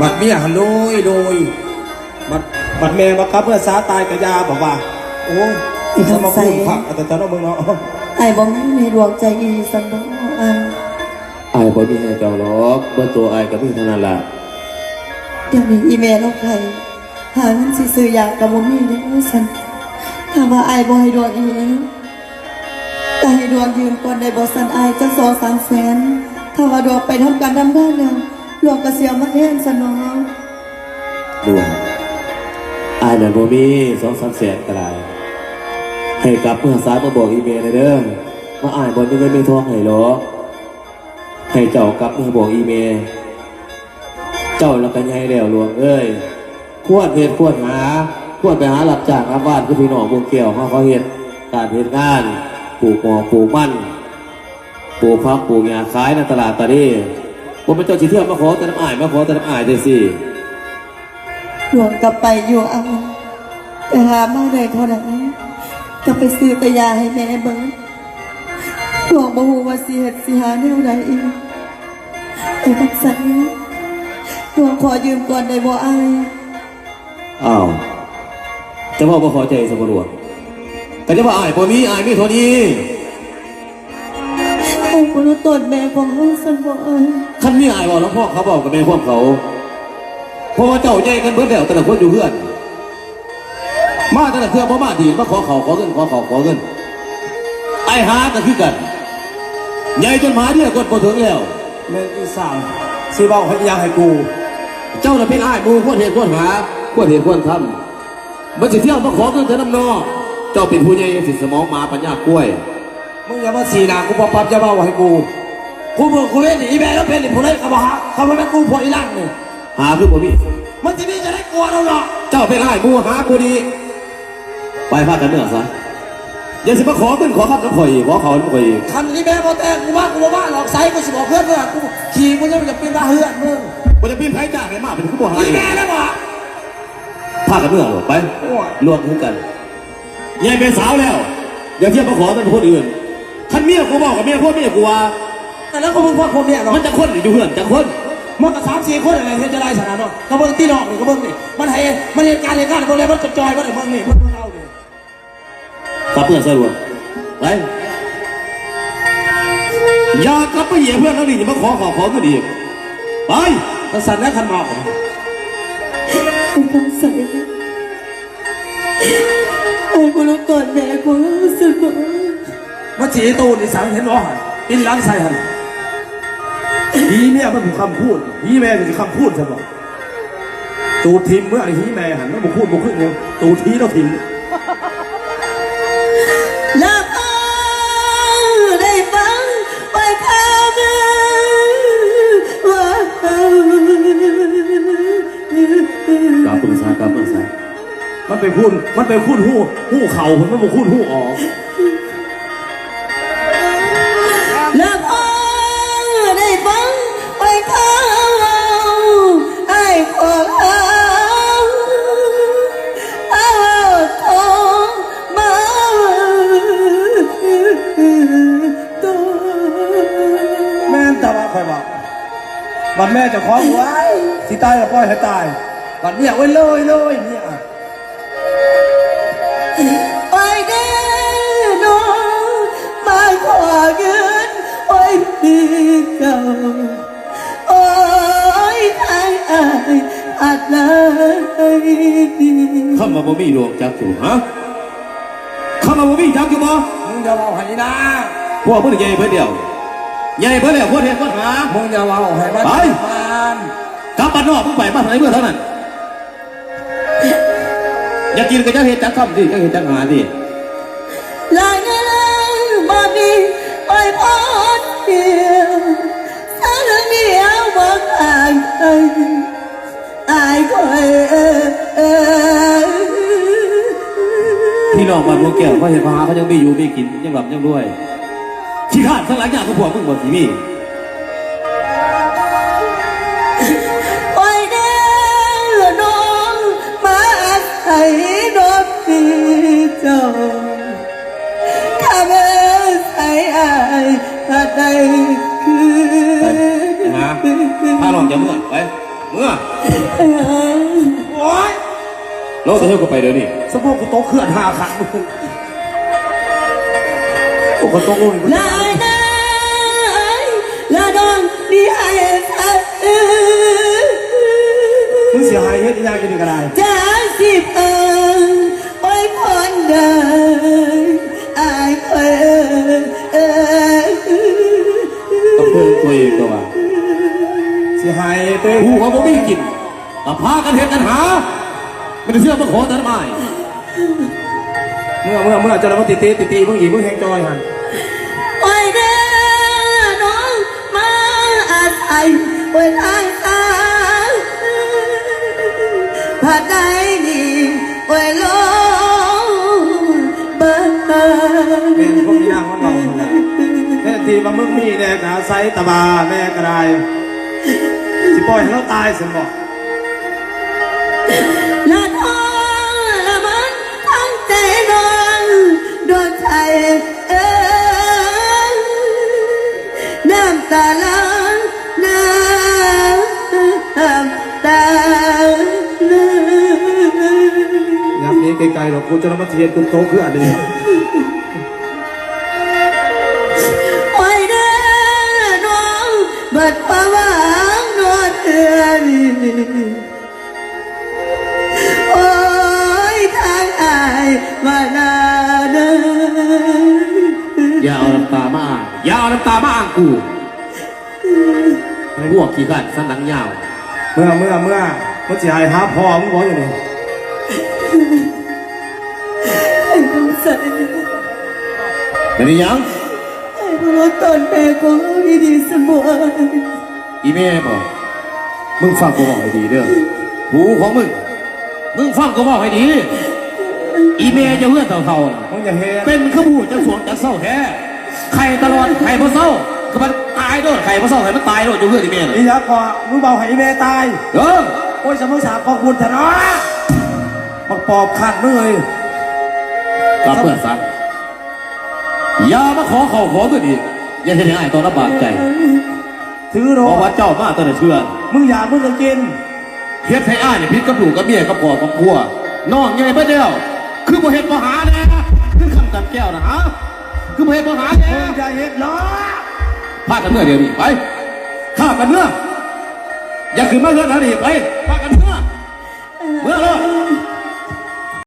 บัดเมียหันโดยบัดแม่บักกับเพื่อสาตายกะยาบอกว่าโอ้ยสมบูรณ์ผักแต่เจ้าน้องมึงเนาะไอ้บ่มีในดวงใจอีสันบ่ไอ้บ่มีให้เจ้าหรอกเมื่อตัวไอ้กับพี่เท่านั้นล่ะเดี๋ยวนี้อีเมลเอาใครหาเงินซื้อยากับบ่มีได้บ่สันถ้าว่าไอ้บ่ให้ดวงอีแต่ให้ดวงยืมก่อนได้บ่สันไอ้จัก2-3 แสนถ้าว่าดวงไปทำการทำงานแล้วดวงก็เสียมาแทนซะน้องดวงไอ้นั่นบ่มี2-3 แสนก็ได้ให้กลับเมื่อสายมาบอกอีเมลเด้อว่าไอ้บ่มีเงินมีทองให้หรอกให้เจ้ากลับเมื่อบอกอีเมลเจ้าแล้วกันใหญ่แล้วหลวงเอ้ยควรเหตุควรหาควรไปหาหลับจากรับบ้านคือพี่น้องวงเกี่ยวเขาเหตุการเหตุงานปลูกหมอกปลูกมันปลูกพักปลูกหญ้าขายในตลาดตะลี่ผมเป็นเจ้าจีเที่ยวมาขอแต่น้ำอ้ายเด้อสิดวงกลับไปอยู่เอาแต่หามาได้เท่านั้นก็ไปซื้อตะยาให้แม่เบิ่งดวงบ่ฮู้ว่าสิเฮ็ดสิหาแนวใดอีกไอ้บักสันดวงขอยืมก่อนได้บ่อ้ายอ้าวจะว่าบ่ขอใจสมบูรณ์แต่จะว่าอ้ายบ่มีอ้ายมีเท่านี้ไอ้บ่รู้ต้นแม่ของเฮาซั่นบ่อ้ายคันมีอ้ายบอกแล้วพ่อเขาบอกกับแม่พวกเขาเพราะว่าเจ้าใหญ่กันเบิดแล้วแต่ละคนอยู่เฮือนมาแต่ละเทื่อบ่มาดีมาขอเงินไอ้หาก็คือกันใหญ่จนหมาเดียวกดบ่ถึงแล้วแม่อีสาวสิเว้าให้ยังให้กูเจ้าน่ะเป็นอ้ายมูควรเหตุควรหาควรเหตุควรทำมันสิเที่ยวมาขอเงินเธอน้ำนอเจ้าเป็นผู้ใหญ่สิสมองมาปัญญากล้วยมึงอย่ามาสีหนากูปั๊บจะเว้าให้กูมึงกูเล่นอีแม่แล้วเป็นผู้เล่นกับหาเขาไม่เป็นกูพออีหลังนี่หาคือบ่มีมันจะมีจะได้กลัวเราหรอเจ้าเป็นอ้ายมูหากูดีไปพากันเมื่อซะอย่าสิมาขอเงินขอคำกับข่อยขอเขากับข่อยคันนี้แม่พอแต่กูว่าหลอกไซกูสิบอกเพื่อนว่ากูขี่กูจะเป็นมาเฮือนมึงกูจะปีนไผ่จ่าไหนมาเป็นผู้บ่หาอีแม่แล้วบ่พากันเมื่อหรอไปรวมกันยายเป็นสาวแล้วอย่าเทียบมาขอเป็นคนอื่นท่านเมียกูบอกกับเมียพ่อเมียกูว่าแต่แล้วก็มึงพ่อคนเมียเนาะมันจะคนอยู่เพื่อนจะคนมันก็3-4 คนอะไรเห็นจะได้สนามเนาะก็เบิ่งตีหลอกนี่ก็เบิ่งนี่มันให้มันเหตุการณ์พวกนี้มันจอยมันไอ้เบิ่งนี่มันเอาดิกลับเพื่อนสะดวกไปอย่ากลับไปเหยียบเพื่อนแล้วนี่อย่ามาขอก็ดีไปสั่นแล้วคันบอกไอ้คำสั่นไอ้บุรุษก่อนแม่กูสุดมันจีตูนี่สังเห็นบ่หันอินล้างใส่หันฮีแม่มันถูกคำพูดฮีแม่จะคำพูดใช่บ่ตูทีมเมื่อไอ้ฮีแม่หันมันบุกพูดบุกขึ้นเนี่ยตูทีเราทีมแล้วได้ฟังไปข้ามือว่ากลับเมืองซ้ายมันไปพูดหู้เข่ามันบุกพูดหู้ออกแล้วได้ฟังไปข้าไอ้คนวันแม่จะคล้องไว้ที่ตายก็ปล่อยให้ตายวันเนี่ยไว้เลยเนี่ยไปเด้อน้องมาขอเงินไว้ดีเก่าโอ้ยไอ้อัดเลยข้ามาบ่มีดวงจักอยู่ฮะข้ามาบ่มีจักอยู่บ่มึงจะเอาให้นะพวกมึงใหญ่เพื่อเดียวใหญ่เพื่อเดียวพวกเห็นพวกหามึงจะเอาให้บ้านไปกลับบ้านนอกมึงไปบ้านไหนเมื่อเท่านั้นอยากกินก็จะเห็นจักคำดิจะเห็นจักหาดิลายเงินมาดีไปพอดเดียวถ้าเรื่องเดียวบอกอ่านไอ้คอยพี่น้องบ้านพวกแก้วเขาเห็นพาเขายังมีอยู่มีกินยังหลับยังด้วยขี้ข้าทั้งหลายอย่างของพวกมึงหมดสิมีไปเด้อน้องมาไอ้ดอกตีเจ้าข้าเมื่อใส่ไอ้ถ้าได้คือนะถ้าลองจะเมื่อไป เมื่อ โอ้ย เราจะเที่ยวกันไปเดี๋ยวนี้ สะโพกกูโตเคลื่อนหาขันมึงโอ้โหโตกูนี่ ลาได้ลาดองดีไอ้สัตว์ มึงเสียหายเฮ็ดอีหยังกินก็ได้ จะสิบโอ้ยคนเดินไอ้เพิ่น ต้องเพิ่มตัวเองตัวว่า เสียหายตัวเอง ผู้เขาบ่มีกินแต่พากันเห็นกันหาไม่ได้เชื่อมาขอแต่ทำไม เมื่อเจะแล้วมาตีมึงอีกมึงแหงจอยหัน โอ้ยเด้อน้องมาอาศัยโอ้ยทางตาผ่านได้ดีโอ้ยลงเบิ่ง เป็นพวกนี้นางมันบอกแหละแค่ทีว่ามึงมีแน่กะไซตะบาแม่ก็ได้สิปล่อยให้เราตายสิบอก ละท้องละมันทั้งใจน้องโดนใจน้ำตาล้างน้ำตา ยับนี้ไกลๆหรอกกูจะรับมาเทียนกูโตคืออันนี้ โอ้ยเด้อน้องเบิดความหวังนวดเถื่อนโอ้ยทางอายมานาเด้อ อย่าเอาน้ำตามาอ่างอย่าเอาน้ำตามาอ่างกูพวกขี้กันสันหลังยาว เมื่อมันสิหายหาพ่อมึงบอกอย่างนี้ ไอ้คนใส่ ไม่ได้ยัง ไอ้พวกตอนแม่ของอีดีสมบูรณ์ อีเม่บอกมึงฟังกูบอกให้ดีเด้อหูของมึงฟังกูบอกให้ดี อีเม่จะเพื่อนเท่าๆน่ะ มึงอย่าเฮ็ด เป็นขบูจะสวงจะเศร้าแท้ใครตลอดใครพอเศร้าก็มันตายด้วยใครพอเศร้าใครมันตายด้วยจะเพื่อนอีเม่น่ะ อียักษ์พอมึงเบาให้แม่ตาย เออ โอ้ยสมุสาขอบคุณเถอะนะปักปอบขัดมึงเลย กลับเพื่อนซะอย่ามาขอเข่าขอตัวดีอย่าเห็นยังไงตอนรับบาดใจ ถือโร เพราะว่าเจ้ามาตอนเชื่อ มึงอยากมึงก็กิน เฮ็ดให้อ้ายเนี่ยพิษกับหลูกกับเมียกับพ่อกับครัวน้องใหญ่เบ้เดียวคือบ่เฮ็ดบ่หาแน่คือคำจำแก้วนะฮะคือบ่เฮ็ดบ่หาแน่ มึงอย่าเฮ็ดหรอก พากันเมื่อเดียวนี้ไปข้ากันเมื่ออย่าขึ้นมาเรื่องนั้นอีกไปพากันเมื่อเลย